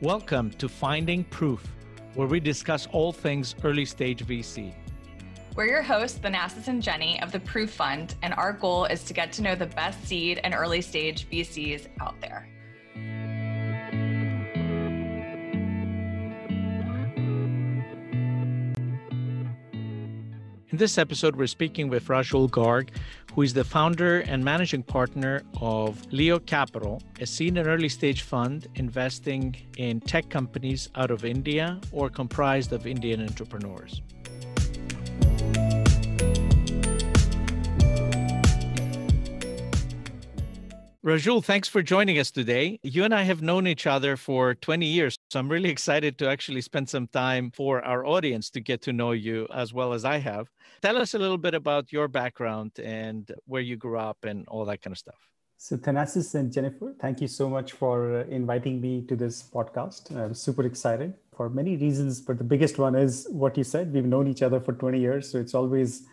Welcome to Finding Proof, where we discuss all things early stage VC. We're your hosts, Thanasis and Jenny of the Proof Fund, and our goal is to get to know the best seed and early stage VCs out there. In this episode, we're speaking with Rajul Garg, who is the founder and managing partner of Leo Capital, a seed and early stage fund investing in tech companies out of India or comprised of Indian entrepreneurs. Rajul, thanks for joining us today. You and I have known each other for 20 years, so I'm really excited to actually spend some time for our audience to get to know you as well as I have. Tell us a little bit about your background and where you grew up and all that kind of stuff. So Thanasis and Jennifer, thank you so much for inviting me to this podcast. I'm super excited for many reasons, but the biggest one is what you said. We've known each other for 20 years, so it's always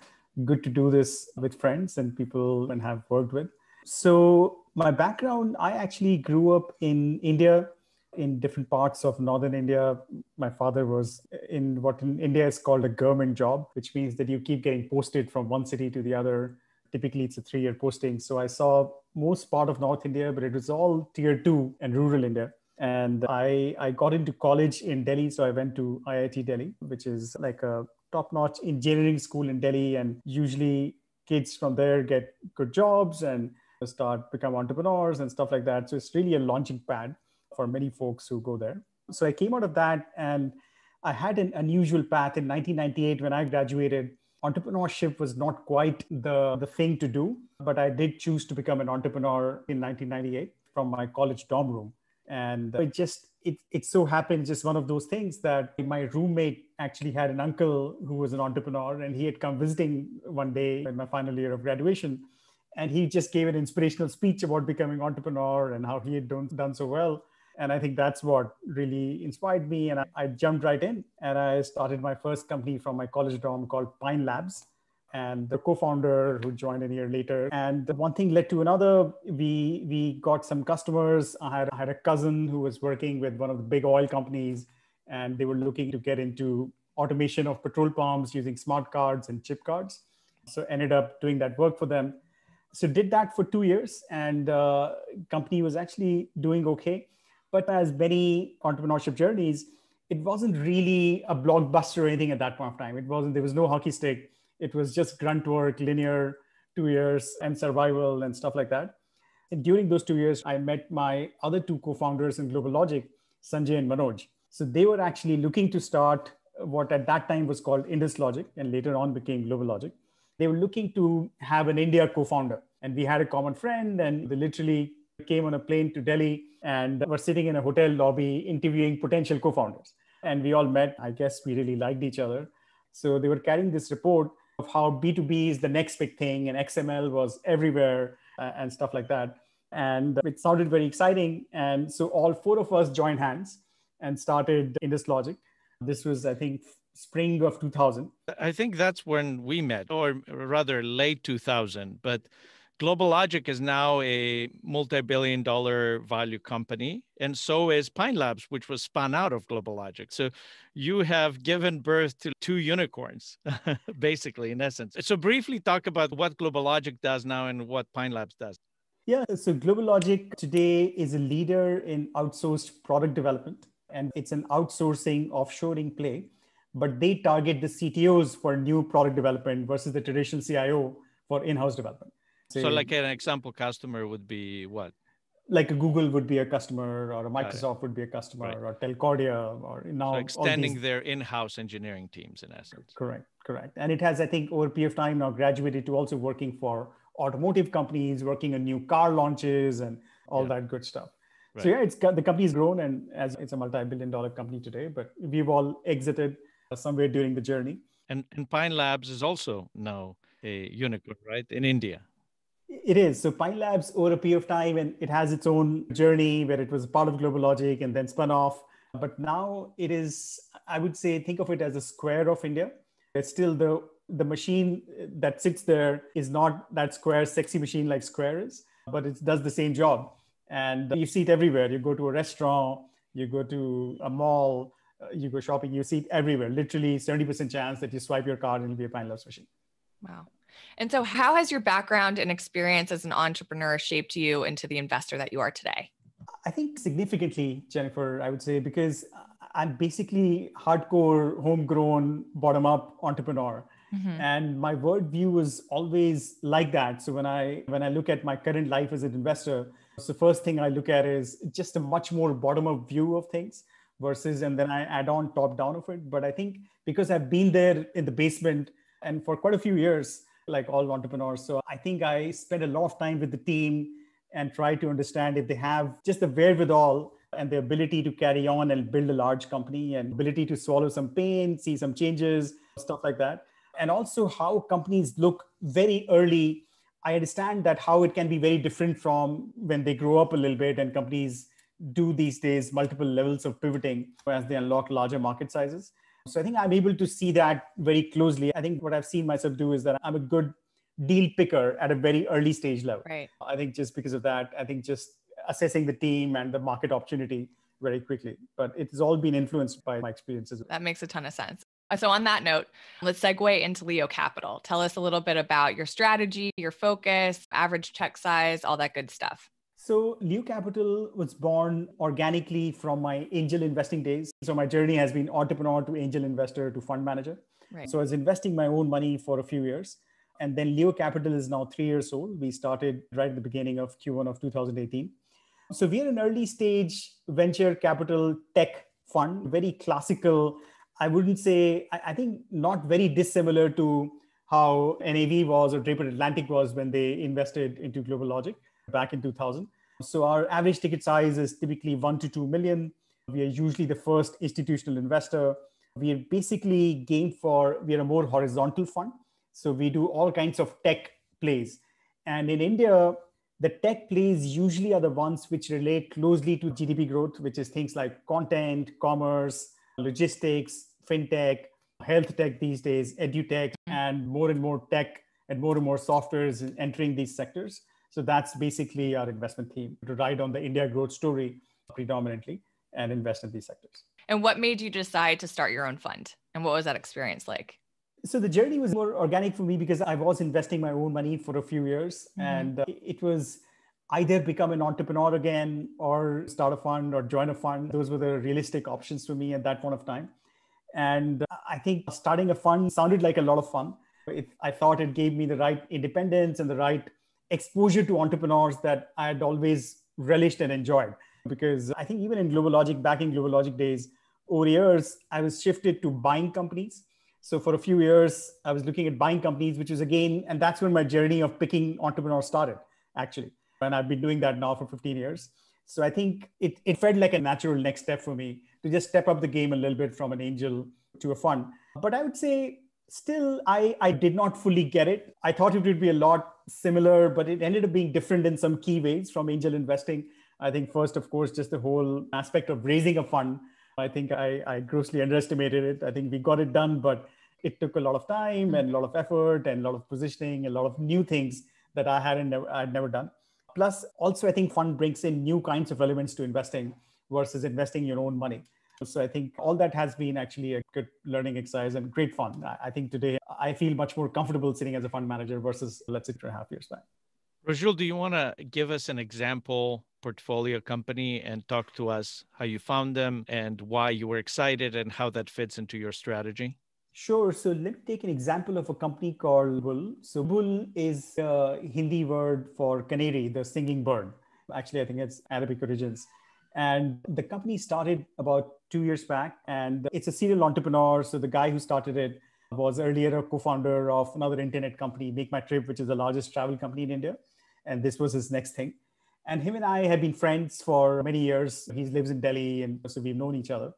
good to do this with friends and people and have worked with. So my background, I actually grew up in India, in different parts of northern India. My father was in what in India is called a government job, which means that you keep getting posted from one city to the other. Typically, it's a 3-year posting. So I saw most part of North India, but it was all tier 2 and rural India. And I got into college in Delhi. So I went to IIT Delhi, which is like a top-notch engineering school in Delhi. And usually kids from there get good jobs and become entrepreneurs and stuff like that. So it's really a launching pad for many folks who go there. So I came out of that and I had an unusual path. In 1998, when I graduated, entrepreneurship was not quite the thing to do, but I did choose to become an entrepreneur in 1998 from my college dorm room. And it so happened, just one of those things, that my roommate actually had an uncle who was an entrepreneur, and he had come visiting one day in my final year of graduation. And he just gave an inspirational speech about becoming an entrepreneur and how he had done so well. And I think that's what really inspired me. And I jumped right in and I started my first company from my college dorm called Pine Labs. And the co-founder who joined a year later. And one thing led to another. We got some customers. I had a cousin who was working with one of the big oil companies, and they were looking to get into automation of petrol pumps using smart cards and chip cards. So ended up doing that work for them. So did that for 2 years, and company was actually doing okay. But as many entrepreneurship journeys, it wasn't really a blockbuster or anything at that point of time. There was no hockey stick. It was just grunt work, linear, 2 years, and survival and stuff like that. And during those 2 years, I met my other two co-founders in Global Logic, Sanjay and Manoj. So they were actually looking to start what at that time was called Indus Logic and later on became Global Logic. They were looking to have an India co-founder, and we had a common friend, and they literally came on a plane to Delhi and were sitting in a hotel lobby interviewing potential co-founders. And we all met. I guess we really liked each other. So they were carrying this report of how B2B is the next big thing, and XML was everywhere and stuff like that. And it sounded very exciting. And so all 4 of us joined hands and started Indus Logic. This was, I think, spring of 2000. I think that's when we met, or rather late 2000. But Global Logic is now a multi-billion-dollar value company, and so is Pine Labs, which was spun out of Global Logic. So you have given birth to 2 unicorns, basically, in essence. So briefly talk about what Global Logic does now and what Pine Labs does. Yeah, so Global Logic today is a leader in outsourced product development, and it's an outsourcing offshoring play. But they target the CTOs for new product development versus the traditional CIO for in-house development. So like an example customer would be what? Like a Google would be a customer, or a Microsoft would be a customer, right. Or Telcordia, or now so extending their in-house engineering teams in essence. Correct. And it has, I think, over a period of time now graduated to also working for automotive companies, working on new car launches and all that good stuff. Right. So yeah, the company's grown, and as it's a multi-billion-dollar company today, but we've all exited somewhere during the journey. And Pine Labs is also now a unicorn, right, in India? It is. So Pine Labs, over a period of time, and it has its own journey where it was part of Global Logic and then spun off. But now it is, I would say, think of it as a square of India. It's still the machine that sits there is not that square, sexy machine like Square is, but it does the same job. And you see it everywhere. You go to a restaurant, you go to a mall, you go shopping, you see it everywhere. Literally 70% chance that you swipe your card and it'll be a Pine Labs machine. Wow. And so how has your background and experience as an entrepreneur shaped you into the investor that you are today? I think significantly, Jennifer, I would say, because I'm basically hardcore, homegrown, bottom-up entrepreneur. Mm-hmm. And my worldview was always like that. So when I look at my current life as an investor, so first thing I look at is just a much more bottom-up view of things versus, and then I add on top-down of it. But I think because I've been there in the basement and for quite a few years, like all entrepreneurs, so I think I spend a lot of time with the team and try to understand if they have just the wherewithal and the ability to carry on and build a large company and ability to swallow some pain, see some changes, stuff like that. And also how companies look very early. I understand that how it can be very different from when they grow up a little bit, and companies do these days multiple levels of pivoting as they unlock larger market sizes. So I think I'm able to see that very closely. I think what I've seen myself do is that I'm a good deal picker at a very early stage level. Right. I think just because of that, I think just assessing the team and the market opportunity very quickly. But it's all been influenced by my experiences. That makes a ton of sense. So on that note, let's segue into Leo Capital. Tell us a little bit about your strategy, your focus, average check size, all that good stuff. So Leo Capital was born organically from my angel investing days. So my journey has been entrepreneur to angel investor to fund manager. Right. So I was investing my own money for a few years. And then Leo Capital is now 3 years old. We started right at the beginning of Q1 of 2018. So we are an early stage venture capital tech fund, very classical. I wouldn't say, I think not very dissimilar to how NAV was or Draper Atlantic was when they invested into Global Logic back in 2000. So our average ticket size is typically 1 to 2 million. We are usually the first institutional investor. We are basically we are a more horizontal fund. So we do all kinds of tech plays. And in India, the tech plays usually are the ones which relate closely to GDP growth, which is things like content, commerce, logistics, fintech, health tech these days, edutech, and more tech and more software is entering these sectors. So that's basically our investment theme, to ride on the India growth story predominantly and invest in these sectors. And what made you decide to start your own fund? And what was that experience like? So the journey was more organic for me because I was investing my own money for a few years. Mm-hmm. And it was either become an entrepreneur again or start a fund or join a fund. Those were the realistic options for me at that point of time. And I think starting a fund sounded like a lot of fun. I thought it gave me the right independence and the right exposure to entrepreneurs that I had always relished and enjoyed. Because I think even in Global Logic, back in Global Logic days, over years, I was shifted to buying companies. So for a few years, I was looking at buying companies, which was again, and that's when my journey of picking entrepreneurs started, actually. And I've been doing that now for 15 years. So I think it felt like a natural next step for me to just step up the game a little bit from an angel to a fund. But I would say still, I did not fully get it. I thought it would be a lot similar, but it ended up being different in some key ways from angel investing. I think first, of course, just the whole aspect of raising a fund. I think I grossly underestimated it. I think we got it done, but it took a lot of time and a lot of effort and a lot of positioning, a lot of new things that I'd never done. Plus, also, I think fund brings in new kinds of elements to investing versus investing your own money. So I think all that has been actually a good learning exercise and great fun. I think today I feel much more comfortable sitting as a fund manager versus, let's say, 2.5 years back. Rajul, do you want to give us an example portfolio company and talk to us how you found them and why you were excited and how that fits into your strategy? Sure. So let me take an example of a company called Bull. So Bull is a Hindi word for canary, the singing bird. Actually, I think it's Arabic origins. And the company started about 2 years back, and it's a serial entrepreneur. So the guy who started it was earlier a co-founder of another internet company, Make My Trip, which is the largest travel company in India. And this was his next thing. And him and I have been friends for many years. He lives in Delhi, and so we've known each other.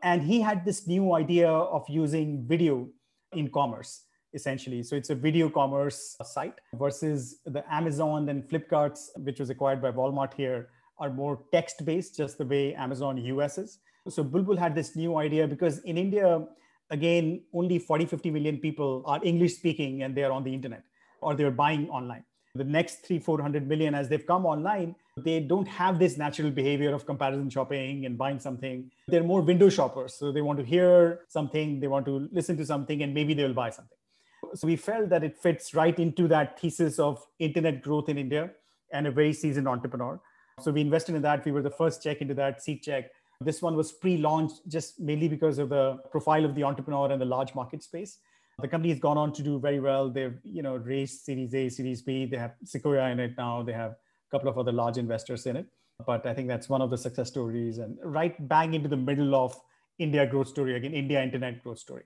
And he had this new idea of using video in commerce, essentially. So it's a video commerce site versus the Amazon and Flipkarts, which was acquired by Walmart here, are more text-based, just the way Amazon US is. So Bulbul had this new idea because in India, again, only 40-50 million people are English speaking and they are on the internet or they're buying online. The next 300-400 million, as they've come online, They don't have this natural behavior of comparison shopping and buying something. They're more window shoppers. So they want to hear something, they want to listen to something, and maybe they'll buy something. So we felt that it fits right into that thesis of internet growth in India and a very seasoned entrepreneur. So we invested in that. We were the first check into that, seed check. This one was pre-launched just mainly because of the profile of the entrepreneur and the large market space. The company has gone on to do very well. They've raised Series A, Series B. They have Sequoia in it now. They have a couple of other large investors in it. But I think that's one of the success stories, and right bang into the middle of India growth story, again, India internet growth story.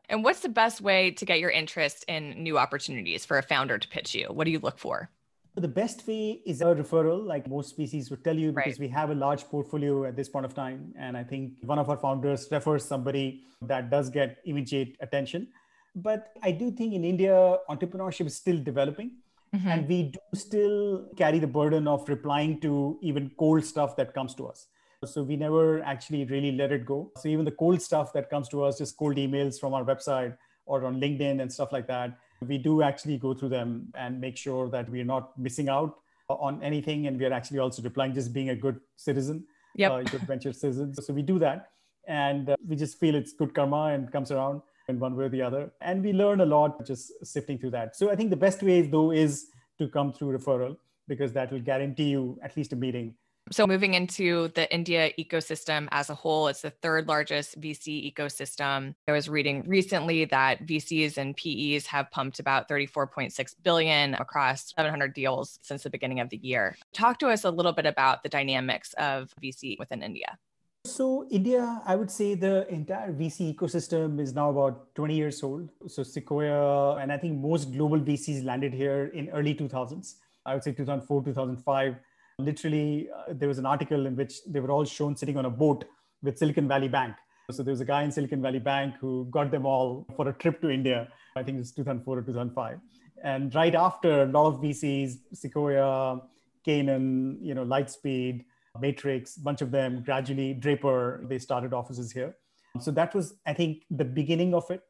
And what's the best way to get your interest in new opportunities for a founder to pitch you? What do you look for? The best way is a referral, like most VCs would tell you, because we have a large portfolio at this point of time. And I think one of our founders refers somebody that does get immediate attention. But I do think in India, entrepreneurship is still developing. Mm-hmm. And we do still carry the burden of replying to even cold stuff that comes to us. So we never actually really let it go. So even the cold stuff that comes to us, just cold emails from our website or on LinkedIn and stuff like that, we do actually go through them and make sure that we're not missing out on anything. And we are actually also replying, just being a good citizen, good venture citizen. So we do that. And we just feel it's good karma and comes around in one way or the other. And we learn a lot just sifting through that. So I think the best way though is to come through referral, because that will guarantee you at least a meeting. So moving into the India ecosystem as a whole, it's the third largest VC ecosystem. I was reading recently that VCs and PEs have pumped about 34.6 billion across 700 deals since the beginning of the year. Talk to us a little bit about the dynamics of VC within India. So India, I would say the entire VC ecosystem is now about 20 years old. So Sequoia, and I think most global VCs landed here in early 2000s. I would say 2004, 2005. Literally, there was an article in which they were all shown sitting on a boat with Silicon Valley Bank. So there was a guy in Silicon Valley Bank who got them all for a trip to India. I think it's 2004 or 2005. And right after, a lot of VCs, Sequoia, Canaan, Lightspeed, Matrix, a bunch of them, gradually Draper, they started offices here. So that was, I think, the beginning of it.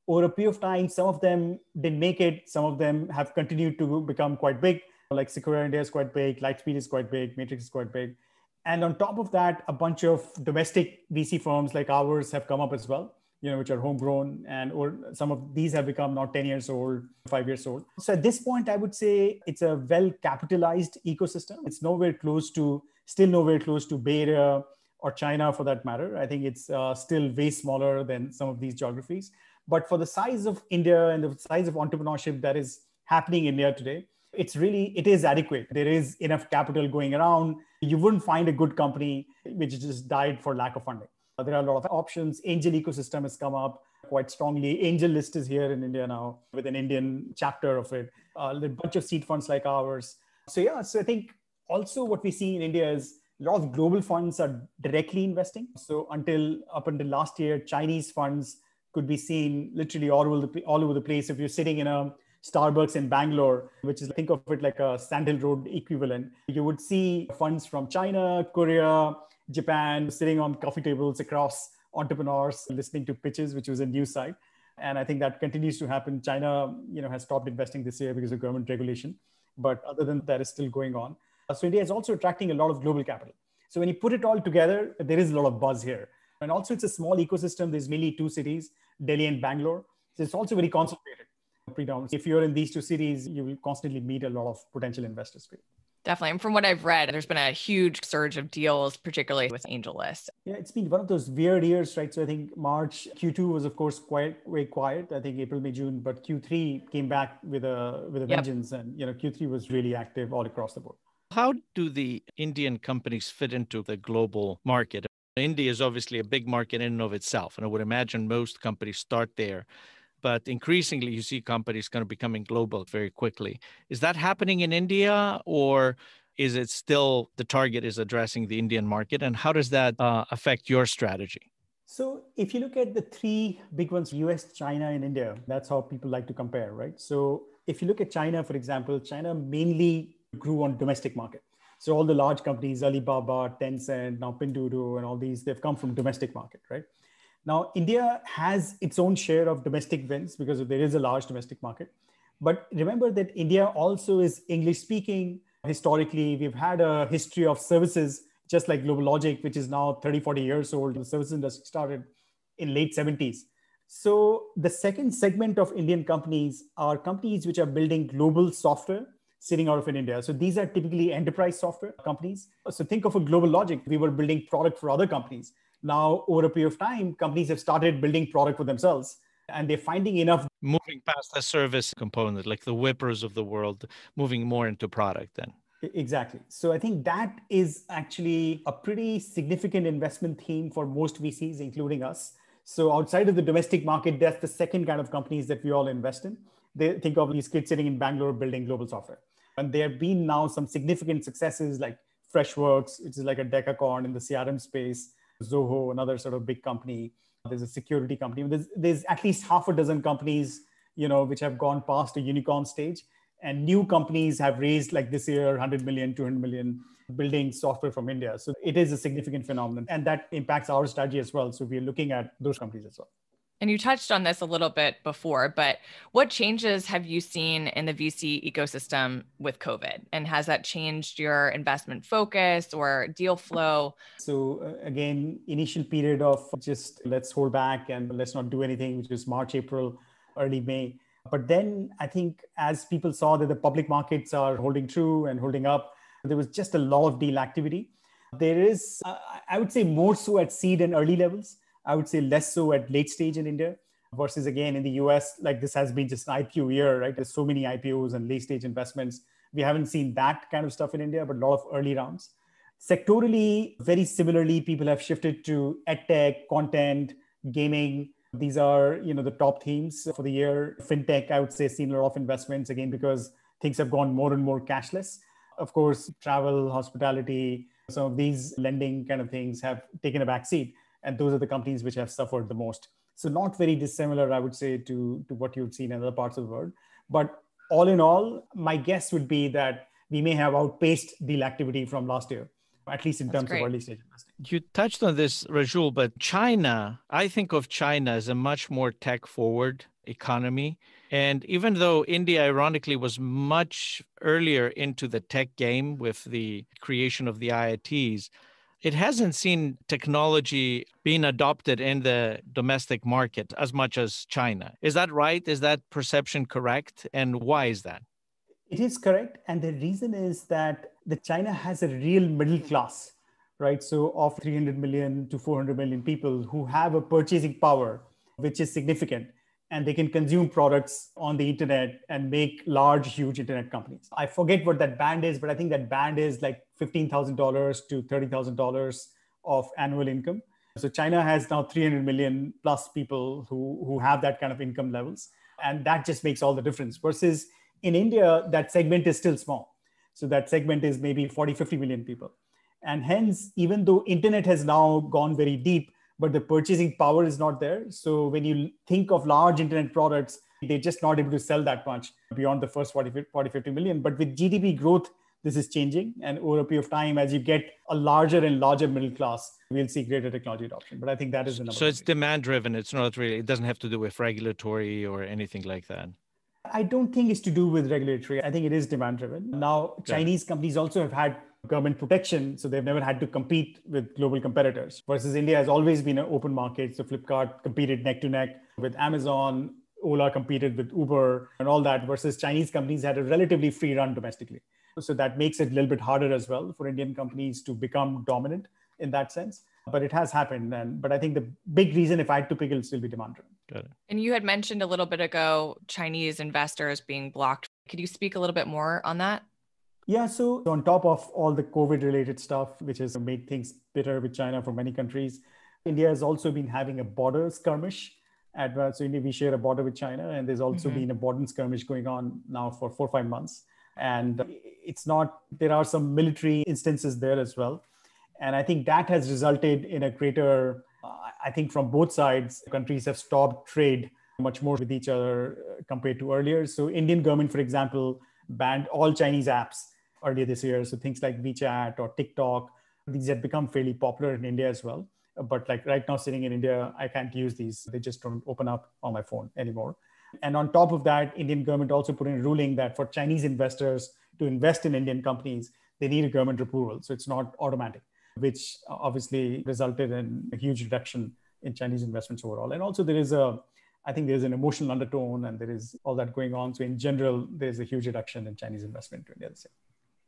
Over a period of time, some of them didn't make it. Some of them have continued to become quite big. Like Sequoia India is quite big, Lightspeed is quite big, Matrix is quite big. And on top of that, a bunch of domestic VC firms like ours have come up as well, which are homegrown, or some of these have become now 10 years old, 5 years old. So at this point, I would say it's a well-capitalized ecosystem. It's still nowhere close to Bay Area or China for that matter. I think it's still way smaller than some of these geographies. But for the size of India and the size of entrepreneurship that is happening in India today, it is adequate. There is enough capital going around. You wouldn't find a good company which just died for lack of funding. There are a lot of options. Angel ecosystem has come up quite strongly. Angel List is here in India now with an Indian chapter of it. A bunch of seed funds like ours. So I think also what we see in India is a lot of global funds are directly investing. So up until last year, Chinese funds could be seen literally all over the place. If you're sitting in a Starbucks in Bangalore, which is, think of it like a Sandhill Road equivalent, you would see funds from China, Korea, Japan sitting on coffee tables across entrepreneurs listening to pitches, which was a news site. And I think that continues to happen. China, has stopped investing this year because of government regulation. But other than that, is still going on. So India is also attracting a lot of global capital. So when you put it all together, there is a lot of buzz here. And also it's a small ecosystem. There's mainly 2 cities, Delhi and Bangalore. So it's also very concentrated. If you're in these 2 cities, you will constantly meet a lot of potential investors. Definitely. And from what I've read, there's been a huge surge of deals, particularly with Angel List. Yeah, it's been one of those weird years, right? So I think March, Q2 was, of course, very quiet. I think April, May, June, but Q3 came back with a vengeance. And, Q3 was really active all across the board. How do the Indian companies fit into the global market? India is obviously a big market in and of itself. And I would imagine most companies start there. But increasingly, you see companies kind of becoming global very quickly. Is that happening in India, or is it still the target is addressing the Indian market? And how does that affect your strategy? So if you look at the 3 big ones, US, China, and India, that's how people like to compare, right? So if you look at China, for example, China mainly grew on domestic market. So all the large companies, Alibaba, Tencent, now Pinduoduo, and all these, they've come from domestic market, right? Now, India has its own share of domestic wins because there is a large domestic market. But remember that India also is English speaking. Historically, we've had a history of services, just like Global Logic, which is now 30, 40 years old. The services industry started in late 70s. So the second segment of Indian companies are companies which are building global software sitting out of in India. So these are typically enterprise software companies. So think of a Global Logic. We were building product for other companies. Now, over a period of time, companies have started building product for themselves, and they're finding enough. Moving past the service component, like the Whippers of the world, moving more into product then. Exactly. So I think that is actually a pretty significant investment theme for most VCs, including us. So outside of the domestic market, that's the second kind of companies that we all invest in. They think of these kids sitting in Bangalore building global software. And there have been now some significant successes like Freshworks, which is like a decacorn in the CRM space, Zoho, another sort of big company. There's a security company. There's at least half a dozen companies, which have gone past a unicorn stage. And new companies have raised, like this year, 100 million, 200 million, building software from India. So it is a significant phenomenon. And that impacts our strategy as well. So we're looking at those companies as well. And you touched on this a little bit before, but what changes have you seen in the VC ecosystem with COVID? And has that changed your investment focus or deal flow? So again, initial period of just let's hold back and let's not do anything, which was March, April, early May. But then I think as people saw that the public markets are holding true and holding up, there was just a lot of deal activity. There is, I would say, more so at seed and early levels. I would say less so at late stage in India versus again in the US, like this has been just an IPO year, right? There's so many IPOs and late stage investments. We haven't seen that kind of stuff in India, but a lot of early rounds. Sectorally, very similarly, people have shifted to edtech, content, gaming. These are, the top themes for the year. Fintech, I would say, seen a lot of investments again because things have gone more and more cashless. Of course, travel, hospitality, some of these lending kind of things have taken a back seat. And those are the companies which have suffered the most. So not very dissimilar, I would say, to what you've seen in other parts of the world. But all in all, my guess would be that we may have outpaced deal activity from last year, at least in terms of early stage investing. You touched on this, Rajul, but China, I think of China as a much more tech-forward economy. And even though India, ironically, was much earlier into the tech game with the creation of the IITs, it hasn't seen technology being adopted in the domestic market as much as China. Is that right? Is that perception correct? And why is that? It is correct. And the reason is that China has a real middle class, right? So of 300 million to 400 million people who have a purchasing power, which is significant. And they can consume products on the internet and make large, huge internet companies. I forget what that band is, but I think that band is like $15,000 to $30,000 of annual income. So China has now 300 million plus people who have that kind of income levels. And that just makes all the difference. Versus in India, that segment is still small. So that segment is maybe 40, 50 million people. And hence, even though internet has now gone very deep, but the purchasing power is not there. So when you think of large internet products, they're just not able to sell that much beyond the first 40, 50 million. But with GDP growth, this is changing. And over a period of time, as you get a larger and larger middle class, we'll see greater technology adoption. But I think that is the number. So it's demand driven. It's not really, it doesn't have to do with regulatory or anything like that. I don't think it's to do with regulatory. I think it is demand driven. Now, Chinese companies also have had government protection, so they've never had to compete with global competitors. Versus India has always been an open market. So Flipkart competed neck to neck with Amazon, Ola competed with Uber and all that, versus Chinese companies had a relatively free run domestically. So that makes it a little bit harder as well for Indian companies to become dominant in that sense. But it has happened. But I think the big reason, if I had to pick, it'll still be demand driven. Got it. And you had mentioned a little bit ago, Chinese investors being blocked. Could you speak a little bit more on that? Yeah, so on top of all the COVID-related stuff, which has made things bitter with China for many countries, India has also been having a border skirmish. So India, we share a border with China, and there's also been a border skirmish going on now for 4 or 5 months. And it's not, there are some military instances there as well. And I think that has resulted in a greater, I think from both sides, countries have stopped trade much more with each other compared to earlier. So Indian government, for example, banned all Chinese apps earlier this year. So things like WeChat or TikTok, these have become fairly popular in India as well. But like right now sitting in India, I can't use these. They just don't open up on my phone anymore. And on top of that, Indian government also put in a ruling that for Chinese investors to invest in Indian companies, they need a government approval. So it's not automatic, which obviously resulted in a huge reduction in Chinese investments overall. And also I think there's an emotional undertone and there is all that going on. So in general, there's a huge reduction in Chinese investment to India this year.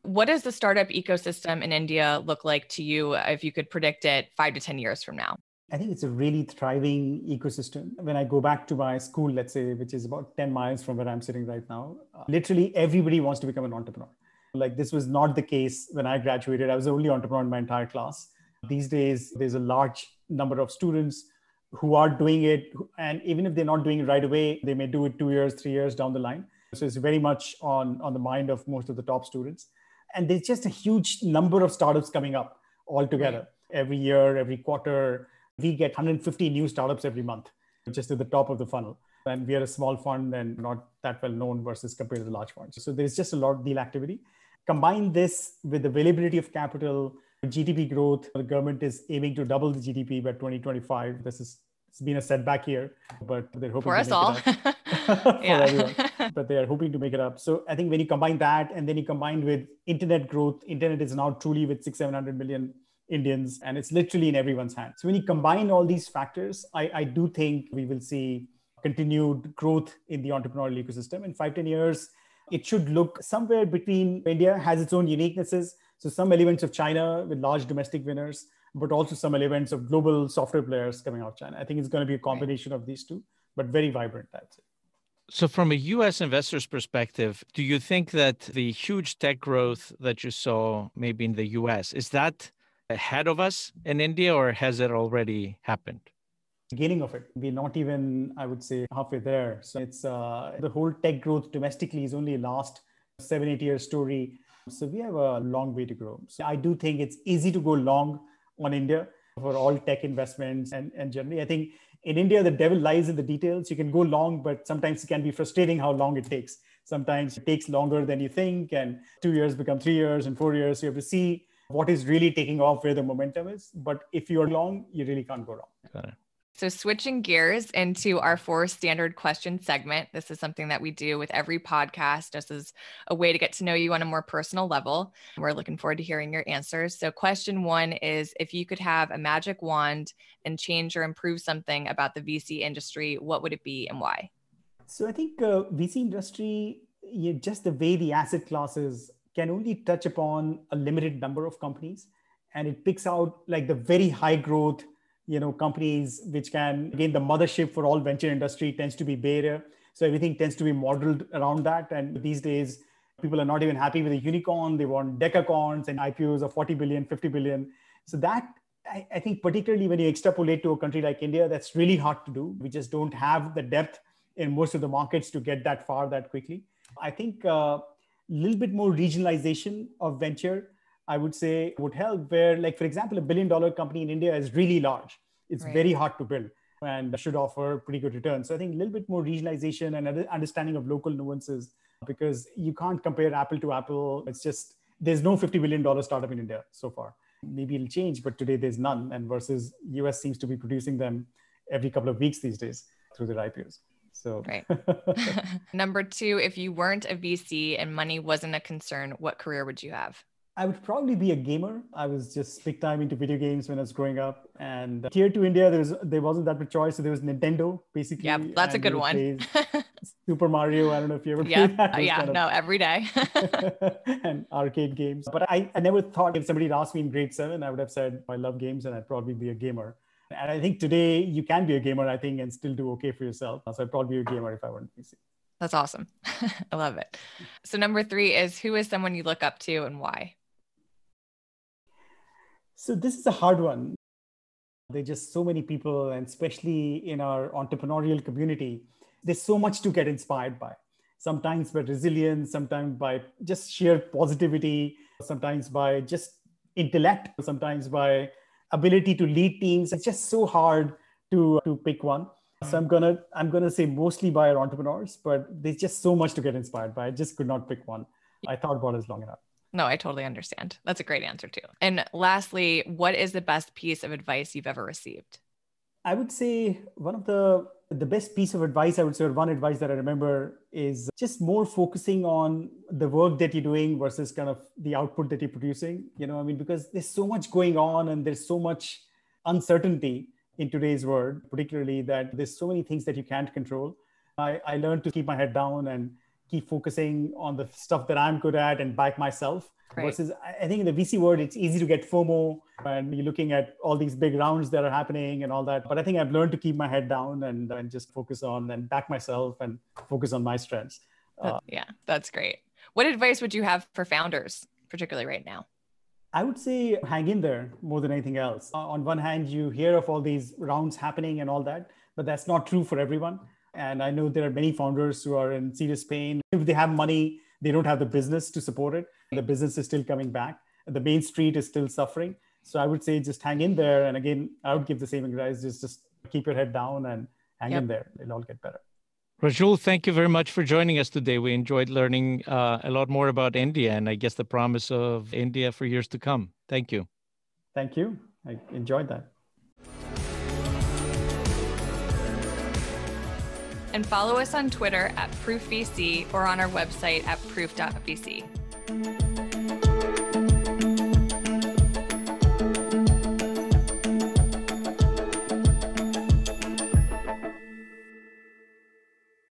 What does the startup ecosystem in India look like to you if you could predict it 5 to 10 years from now? I think it's a really thriving ecosystem. When I go back to my school, let's say, which is about 10 miles from where I'm sitting right now, literally everybody wants to become an entrepreneur. Like this was not the case when I graduated. I was the only entrepreneur in my entire class. These days, there's a large number of students who are doing it. And even if they're not doing it right away, they may do it 2 years, 3 years down the line. So it's very much on the mind of most of the top students. And there's just a huge number of startups coming up altogether. Right. Every year, every quarter, we get 150 new startups every month, just at the top of the funnel. And we are a small fund and not that well known versus compared to the large funds. So there's just a lot of deal activity. Combine this with the availability of capital, GDP growth. The government is aiming to double the GDP by 2025. It's been a setback here, but they're hoping for us all. for everyone. But they are hoping to make it up. So I think when you combine that and then you combine with internet growth, internet is now truly with 600-700 million Indians, and it's literally in everyone's hands. So when you combine all these factors, I do think we will see continued growth in the entrepreneurial ecosystem. In 5-10 years, it should look somewhere between. India has its own uniquenesses. So some elements of China with large domestic winners, but also some elements of global software players coming out of China. I think it's going to be a combination of these two, but very vibrant, I'd say. So from a US investor's perspective, do you think that the huge tech growth that you saw maybe in the US, is that ahead of us in India or has it already happened? Beginning of it. We're not even, I would say, halfway there. So it's the whole tech growth domestically is only last 7-8 year story. So we have a long way to grow. So I do think it's easy to go long on India for all tech investments. And generally, I think in India, the devil lies in the details. You can go long, but sometimes it can be frustrating how long it takes. Sometimes it takes longer than you think, and 2 years become 3 years and 4 years. So you have to see what is really taking off, where the momentum is. But if you're long, you really can't go wrong. Got it. So switching gears into our 4 standard question segment. This is something that we do with every podcast, just as a way to get to know you on a more personal level. We're looking forward to hearing your answers. So question 1 is, if you could have a magic wand and change or improve something about the VC industry, what would it be and why? So I think VC industry, just the way the asset classes can only touch upon a limited number of companies. And it picks out like the very high growth companies, which can, again, the mothership for all venture industry tends to be Bay Area. So everything tends to be modeled around that. And these days, people are not even happy with a unicorn. They want decacorns and IPOs of 40 billion, 50 billion. So that, I think, particularly when you extrapolate to a country like India, that's really hard to do. We just don't have the depth in most of the markets to get that far that quickly. I think a little bit more regionalization of venture, I would say, would help, where, like, for example, $1 billion company in India is really large. It's very hard to build and should offer pretty good returns. So I think a little bit more regionalization and understanding of local nuances, because you can't compare apple to apple. It's just, there's no $50 billion startup in India so far. Maybe it'll change, but today there's none. And versus US seems to be producing them every couple of weeks these days through their IPOs. So right. Number 2, if you weren't a VC and money wasn't a concern, what career would you have? I would probably be a gamer. I was just big time into video games when I was growing up. And here to India, there wasn't that much choice. So there was Nintendo, basically. Yeah, that's a good one. Super Mario. I don't know if you ever played that. Yeah, every day. And arcade games. But I never thought, if somebody had asked me in grade 7, I would have said, I love games and I'd probably be a gamer. And I think today you can be a gamer, I think, and still do okay for yourself. So I'd probably be a gamer if I weren't VC. That's awesome. I love it. So number 3 is, who is someone you look up to and why? So this is a hard one. There's just so many people, and especially in our entrepreneurial community, there's so much to get inspired by. Sometimes by resilience, sometimes by just sheer positivity, sometimes by just intellect, sometimes by ability to lead teams. It's just so hard to pick one. So I'm gonna say mostly by our entrepreneurs, but there's just so much to get inspired by. I just could not pick one. I thought about it long enough. No, I totally understand. That's a great answer too. And lastly, what is the best piece of advice you've ever received? I would say one of the the best piece of advice I would say, or one advice that I remember, is just more focusing on the work that you're doing versus kind of the output that you're producing. Because there's so much going on and there's so much uncertainty in today's world, particularly that there's so many things that you can't control. I learned to keep my head down and keep focusing on the stuff that I'm good at and back myself. Right. Versus, I think in the VC world, it's easy to get FOMO and you're looking at all these big rounds that are happening and all that. But I think I've learned to keep my head down and just focus on and back myself and focus on my strengths. Yeah, that's great. What advice would you have for founders, particularly right now? I would say hang in there more than anything else. On one hand, you hear of all these rounds happening and all that, but that's not true for everyone. And I know there are many founders who are in serious pain. If they have money, they don't have the business to support it. The business is still coming back. The main street is still suffering. So I would say just hang in there. And again, I would give the same advice, just keep your head down and hang in there. It'll all get better. Rajul, thank you very much for joining us today. We enjoyed learning a lot more about India and I guess the promise of India for years to come. Thank you. Thank you. I enjoyed that. And follow us on Twitter @ProofVC or on our website at proof.vc.